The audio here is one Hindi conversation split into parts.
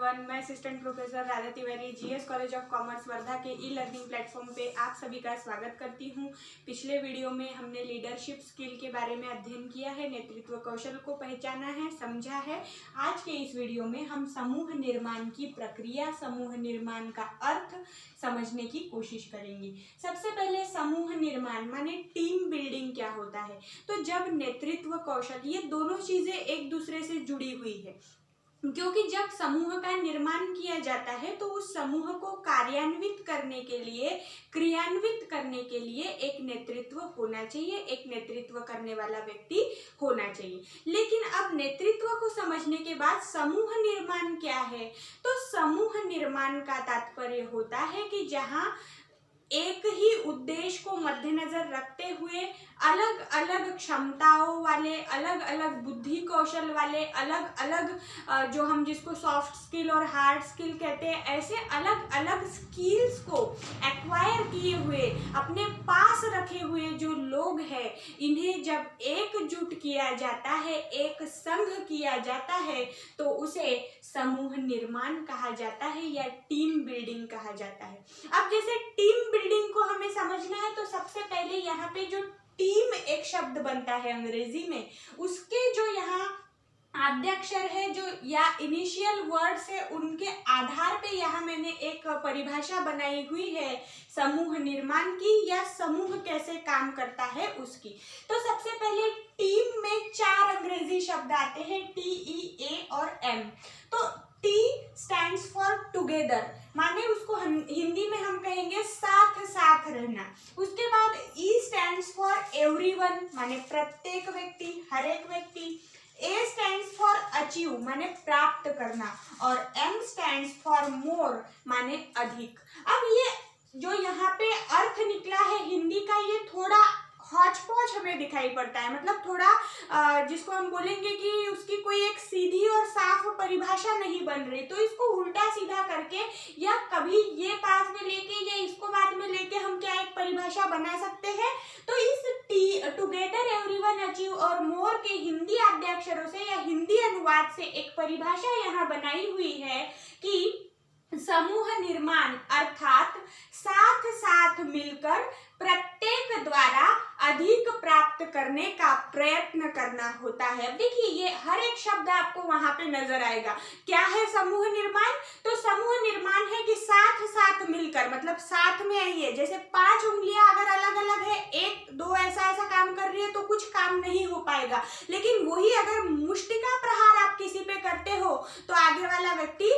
एवरीवन, मैं assistant professor Radha Tiwari GS college of commerce Wardha के ई लर्निंग प्लेटफॉर्म पे आप सभी का स्वागत करती हूँ। पिछले वीडियो में हमने लीडरशिप स्किल के बारे में अध्ययन किया है, नेतृत्व कौशल को पहचाना है, समझा है। आज के इस वीडियो में हम समूह निर्माण की प्रक्रिया, समूह निर्माण का अर्थ समझने की कोशिश करेंगे। सबसे पहले समूह निर्माण माने टीम बिल्डिंग क्या होता है। तो जब नेतृत्व कौशल, ये दोनों चीजें एक दूसरे से जुड़ी हुई है, क्योंकि जब समूह का निर्माण किया जाता है तो उस समूह को क्रियान्वित करने के लिए एक नेतृत्व होना चाहिए, एक नेतृत्व करने वाला व्यक्ति होना चाहिए। लेकिन अब नेतृत्व को समझने के बाद समूह निर्माण क्या है, तो समूह निर्माण का तात्पर्य होता है कि जहां एक ही उद्देश्य को मद्देनजर रखते हुए अलग अलग क्षमताओं वाले, अलग अलग बुद्धि कौशल वाले, अलग अलग जो हम जिसको सॉफ्ट स्किल और हार्ड स्किल कहते हैं, ऐसे अलग अलग स्किल्स को एक्वायर किए हुए, अपने पास रखे हुए जो लोग हैं, इन्हें जब एकजुट किया जाता है, एक संघ किया जाता है, तो उसे समूह निर्माण कहा जाता है या टीम बिल्डिंग कहा जाता है। अब जैसे टीम बिल्डिंग को हमें समझना है, तो सबसे पहले यहाँ पे जो टीम एक शब्द बनता है अंग्रेजी में, उसके जो यहाँ आद्याक्षर है, जो या इनिशियल वर्ड्स है, उनके आधार पे यहाँ मैंने एक परिभाषा बनाई हुई है समूह निर्माण की, या समूह कैसे काम करता है उसकी। तो सबसे पहले टीम में 4 अंग्रेजी शब्द आते हैं, TEA और M। तो T स्टैंड्स फॉर टुगेदर, माने उसको हिंदी में हम कहेंगे साथ साथ रहना। उसके बाद E स्टैंड्स फॉर एवरीवन, माने प्रत्येक व्यक्ति, हर एक व्यक्ति। A स्टैंड्स फॉर अचीव, माने प्राप्त करना, और M स्टैंड्स फॉर मोर, माने अधिक। अब ये जो यहाँ पे अर्थ निकला है हिंदी का, ये थोड़ा हौच-पौच हमें दिखाई पड़ता है, मतलब थोड़ा जिसको हम बोलेंगे कि उसकी कोई एक सीधी और साफ परिभाषा नहीं बन रही, तो इसको उल्टा सीधा करके या कभी ये पास में लेके या इसको बाद में लेके हम क्या एक परिभाषा बना सकते हैं। तो इस टुगेदर, एवरीवन, अचीव और मोर के हिंदी आद्याक्षरों से या हिंदी अनुवाद से एक परिभाषा यहाँ बनाई हुई है कि समूह निर्माण अर्थात साथ साथ मिलकर प्रत्येक द्वारा अधिक प्राप्त करने का प्रयत्न करना होता है। अब देखिए, ये हर एक शब्द आपको वहां पे नजर आएगा। क्या है समूह निर्माण? तो समूह निर्माण है कि साथ साथ मिलकर, मतलब साथ में आइए। जैसे 5 उंगलियां अगर अलग अलग है, 1 2 ऐसा काम कर रही है, तो कुछ काम नहीं हो पाएगा। लेकिन वही अगर मुष्टिका प्रहार आप किसी पे करते हो, तो आगे वाला व्यक्ति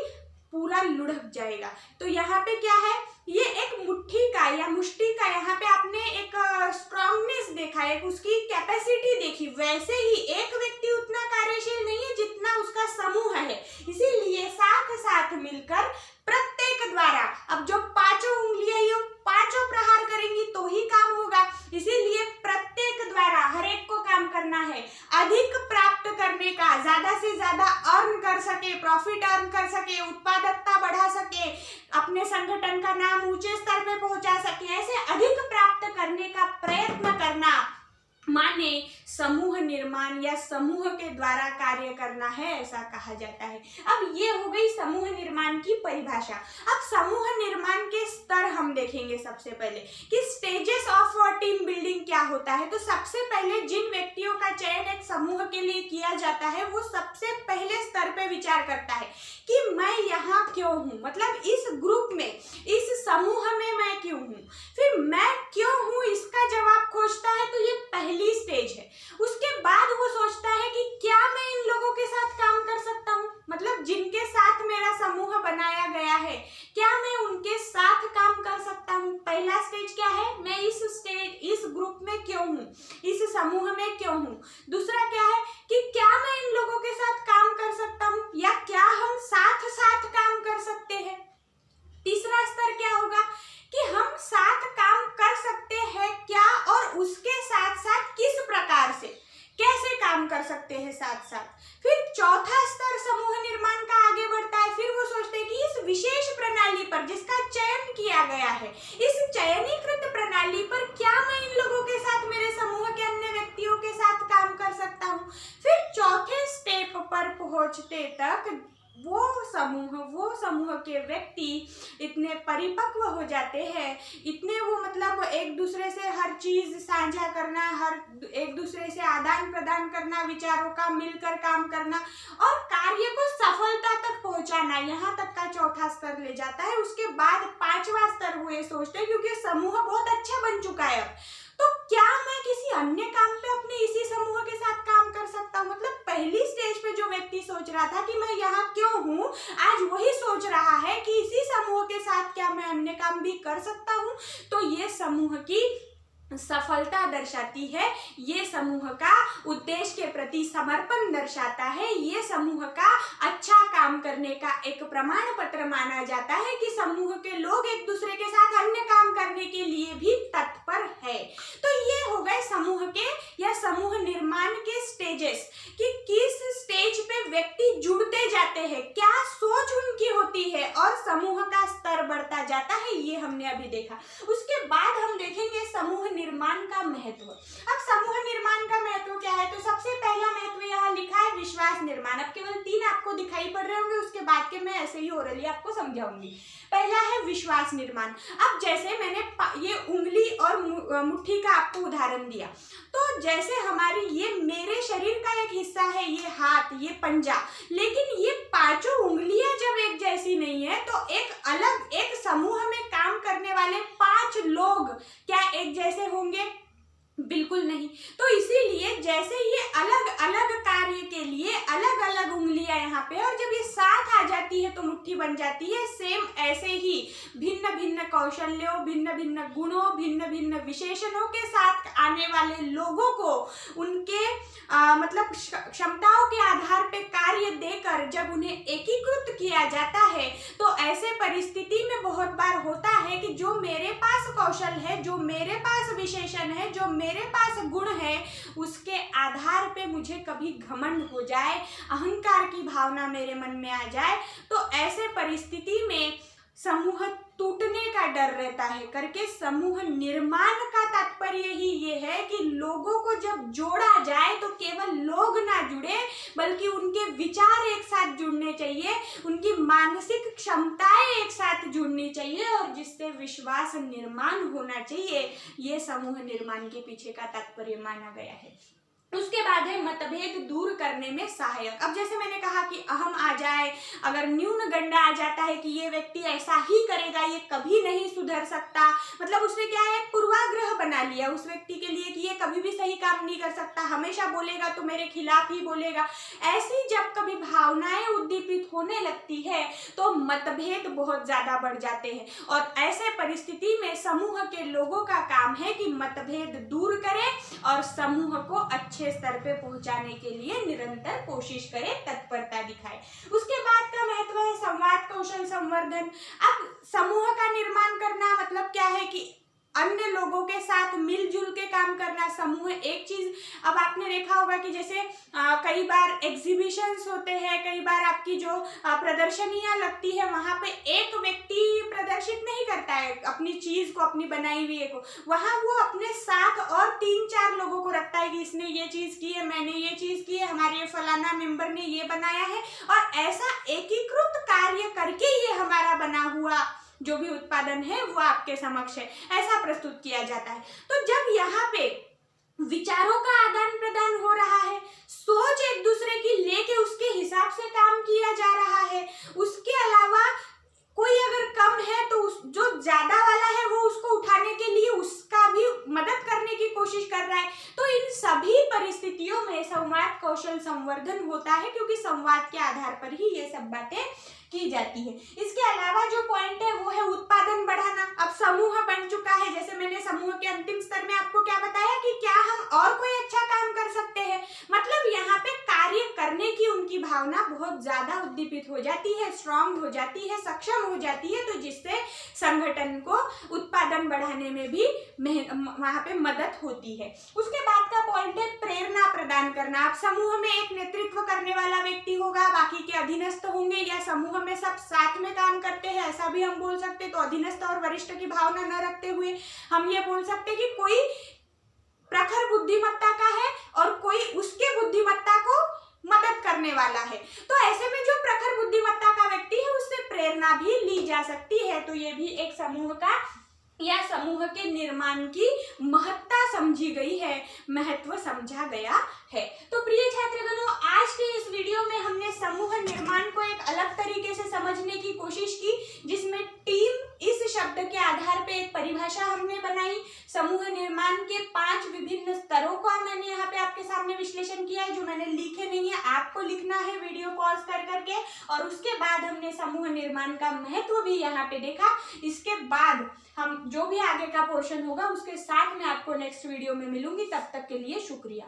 पूरा लुढ़क जाएगा। तो यहाँ पे क्या है, ये एक मुट्ठी का या मुष्टि का, यहाँ पे आपने एक स्ट्रॉन्गनेस देखा है, उसकी कैपेसिटी देखी। वैसे ही एक व्यक्ति उतना कार्यशील नहीं है जितना उसका समूह है, इसीलिए साथ साथ मिलकर प्रत्येक द्वारा, अब जो 5 उंगलियां ये 5 प्रहार करेंगी तो ही काम होगा, इसीलिए प्रत्येक द्वारा हर एक को काम करना है, अधिक प्राप्त करने का, ज्यादा से ज्यादा अर्न कर सके, प्रॉफिट अर्न कर सके, उत्पादकता बढ़ा सके, अपने संगठन का नाम ऊंचे स्तर पे पहुंचा सके, ऐसे अधिक प्राप्त करने का प्रयत्न करना माने समूह निर्माण या समूह के द्वारा कार्य करना है, ऐसा कहा जाता है। अब ये हो गई समूह निर्माण की परिभाषा। अब समूह निर्माण के स्तर हम देखेंगे सबसे पहले कि स्टेजेस ऑफ टीम बिल्डिंग क्या होता है। तो सबसे पहले जिन व्यक्तियों का चयन एक समूह के लिए किया जाता है, वो सबसे पहले स्तर पे विचार करता है कि मैं यहाँ क्यों हूँ, मतलब इस ग्रुप में, इस समूह में मैं क्यों हूँ। फिर मैं क्यों हूँ इसका जवाब खोजता है, तो ये पहली स्टेज है। उसके बाद वो सोचता है कि क्या मैं इन लोगों के साथ काम कर सकता हूँ, मतलब जिनके साथ मेरा समूह बनाया गया है, क्या मैं उनके साथ काम कर सकता हूँ। पहला स्टेज क्या है, मैं इस ग्रुप में क्यों हूँ, इस समूह में क्यों हूँ। दूसरा क्या है कि क्या मैं इन लोगों के साथ काम कर सकता हूँ, या क्या हम साथ साथ काम कर सकते हैं। तीसरा स्तर क्या होगा कि हम साथ काम कर सकते हैं क्या, और उसके साथ साथ किस प्रकार से, कैसे काम कर सकते हैं साथ साथ। फिर चौथा स्तर समूह निर्माण का आगे बढ़ता है। फिर वो सोचते हैं कि इस विशेष प्रणाली पर जिसका चयन किया गया है, इस चयनीकृत प्रणाली पर क्या मैं इन लोगों के साथ, मेरे समूह के अन्य व्यक्तियों के साथ काम कर सकता हूँ। फिर चौथे स्टेप पर पहुंचते तक वो समूह के व्यक्ति इतने परिपक्व हो जाते हैं, इतने वो मतलब एक दूसरे से हर चीज साझा करना, हर एक दूसरे से आदान प्रदान करना, विचारों का मिलकर काम करना और कार्य को सफलता तक पहुंचाना, यहाँ तक का चौथा स्तर ले जाता है। उसके बाद पांचवा स्तर हुए सोचते हैं, क्योंकि समूह बहुत अच्छा बन चुका है अब, तो क्या मैं किसी अन्य काम पे अपने इसी समूह के साथ काम कर सकता हूँ। मतलब पहली स्टेज पे जो व्यक्ति सोच रहा था कि मैं यहाँ क्यों हूँ, आज वही सोच रहा है कि इसी समूह के साथ क्या मैं अन्य काम भी कर सकता हूँ। तो ये समूह की सफलता दर्शाती है, ये समूह का उद्देश्य के प्रति समर्पण दर्शाता है, ये समूह का अच्छा काम करने का एक प्रमाण पत्र माना जाता है कि समूह के लोग एक दूसरे के साथ अन्य काम करने के लिए भी तत्पर है। तो ये हो गए समूह के या समूह निर्माण के स्टेजेस, कि किस स्टेज पे व्यक्ति जुड़ते जाते हैं, क्या सोच उनकी होती है और समूह का स्तर बढ़ता जाता है, ये हमने अभी देखा। उसके बाद हम देखेंगे समूह निर्माण का महत्व। अब समूह निर्माण का महत्व क्या है, तो सबसे पहला महत्व यहाँ लिखा है विश्वास निर्माण। अब केवल 3 आपको दिखाई पड़ रहे होंगे, उसके बाद के मैं ऐसे ही ओरली आपको समझाऊंगी। पहला है विश्वास निर्माण। अब जैसे मैंने ये उंगली और मुट्ठी का आपको उदाहरण दिया, तो जैसे हमारी ये मेरे शरीर का एक हिस्सा है, ये हाथ, ये पंजा, लेकिन ये पांचों उंगलियां जब एक जैसी नहीं है तो एक समूह में काम करने वाले 5 लोग क्या एक जैसे होंगे? बिल्कुल नहीं। तो इसीलिए जैसे ये अलग अलग कार्य के लिए अलग अलग उंगलियां यहाँ पे, और जब ये साथ आ जाती है तो मुट्ठी बन जाती है, सेम ऐसे ही भिन्न भिन्न कौशल्यों, भिन्न भिन्न गुणों, भिन्न भिन्न विशेषणों के साथ आने वाले लोगों को उनके मतलब क्षमताओं के आधार पे कार्य देकर जब उन्हें एकीकृत किया जाता है, तो ऐसे परिस्थिति में बहुत बार होता है कि जो मेरे पास कौशल है, जो मेरे पास विशेषण है, जो मेरे पास गुण है, उसके आधार पे मुझे कभी घमंड हो जाए, अहंकार की भावना मेरे मन में आ जाए, तो ऐसे परिस्थिति में समूह टूटने का डर रहता है करके समूह निर्माण का तात्पर्य ही ये है कि लोगों को जब जोड़ा जाए तो केवल लोग ना जुड़े, बल्कि उनके विचार एक साथ जुड़ने चाहिए, उनकी मानसिक क्षमताएं एक साथ जुड़नी चाहिए और जिससे विश्वास निर्माण होना चाहिए। ये समूह निर्माण के पीछे का तात्पर्य माना गया है। उसके बाद है मतभेद दूर करने में सहायक। अब जैसे मैंने कहा कि अहम आ जाए, अगर न्यून गंड आ जाता है कि ये व्यक्ति ऐसा ही करेगा, ये कभी नहीं सुधर सकता, मतलब उसने क्या है, पूर्वाग्रह बना लिया उस व्यक्ति के लिए कि ये कभी भी सही काम नहीं कर सकता, हमेशा बोलेगा तो मेरे खिलाफ ही बोलेगा। ऐसी जब कभी भावनाएं उद्दीपित होने लगती है तो मतभेद बहुत ज्यादा बढ़ जाते हैं, और ऐसे परिस्थिति में समूह के लोगों का काम है कि मतभेद दूर करें और समूह को अच्छे स्तर पे पहुंचाने के लिए निरंतर कोशिश करे, तत्परता दिखाए। उसके बाद का महत्व है संवाद कौशल संवर्धन। अब समूह का निर्माण करना मतलब क्या है कि अन्य लोगों के साथ मिलजुल के काम करना। समूह एक चीज, अब आपने देखा होगा कि जैसे कई बार एग्जीबिशंस होते हैं, कई बार आपकी जो प्रदर्शनियां लगती है, वहां पे एक व्यक्ति प्रदर्शित नहीं करता है अपनी चीज को, अपनी बनाई हुई को, वहां वो अपने साथ और 3-4 लोगों को रखता है कि इसने ये चीज की है, मैंने ये चीज की है, हमारे फलाना मेंबर ने ये बनाया है, और ऐसा एकीकृत कार्य करके ये हमारा बना हुआ जो भी उत्पादन है वो आपके समक्ष है, ऐसा प्रस्तुत किया जाता है। तो जब यहाँ पे विचारों का आदान प्रदान हो रहा है, सोच एक दूसरे की लेके उसके हिसाब से काम किया जा रहा है, उसके अलावा कोई अगर कम है तो जो ज्यादा वाला है वो उसको उठाने के लिए उसका भी मदद करने की कोशिश कर रहा है, तो इन सभी परिस्थितियों में संवाद कौशल संवर्धन होता है, क्योंकि संवाद के आधार पर ही ये सब बातें की जाती है। इसके अलावा जो पॉइंट है वो है उत्पादन बढ़ाना। अब समूह बन चुका है, जैसे मैंने समूह के अंतिम स्तर में आपको क्या बताया कि क्या हम और कोई अच्छा काम कर सकते हैं, मतलब यहाँ पे कार्य करने की उनकी भावना बहुत ज्यादा उद्दीपित हो जाती है, स्ट्रांग हो जाती है, सक्षम हो जाती है, तो जिससे संगठन को उत्पादन बढ़ाने में भी वहां पे मदद होती है। उसके बाद का पॉइंट है प्रेरणा प्रदान करना। अब समूह में एक नेतृत्व करने वाला व्यक्ति होगा, बाकी के अधीनस्थ होंगे, या समूह में सब साथ में काम करते हैं, ऐसा भी हम बोल सकते। तो अधीनस्थ और वरिष्ठ की भावना न रखते हुए हम ये बोल सकते कि कोई प्रखर बुद्धिमत्ता का है और कोई उसके बुद्धिमत्ता को मदद करने वाला है। तो ऐसे में जो प्रखर बुद्धिमत्ता का व्यक्ति है उससे प्रेरणा भी ली जा सकती है। तो ये भी एक समूह का या समूह के निर्माण की महत्ता समझी गई है, महत्व समझा गया है। तो प्रिय छात्रगणों, आज के इस वीडियो में हमने समूह निर्माण को एक अलग तरीके से समझने की कोशिश की, जिसमें टीम इस शब्द के आधार पे एक परिभाषा हमने बनाई। समूह निर्माण के 5 विभिन्न स्तरों का मैंने यहाँ पे आपके सामने विश्लेषण किया है, जो मैंने लिखे नहीं है, आपको लिखना है वीडियो पॉज कर करके। और उसके बाद हमने समूह निर्माण का महत्व भी यहाँ पे देखा। इसके बाद हम जो भी आगे का पोर्शन होगा उसके साथ मैं आपको नेक्स्ट वीडियो में मिलूंगी। तब तक के लिए शुक्रिया।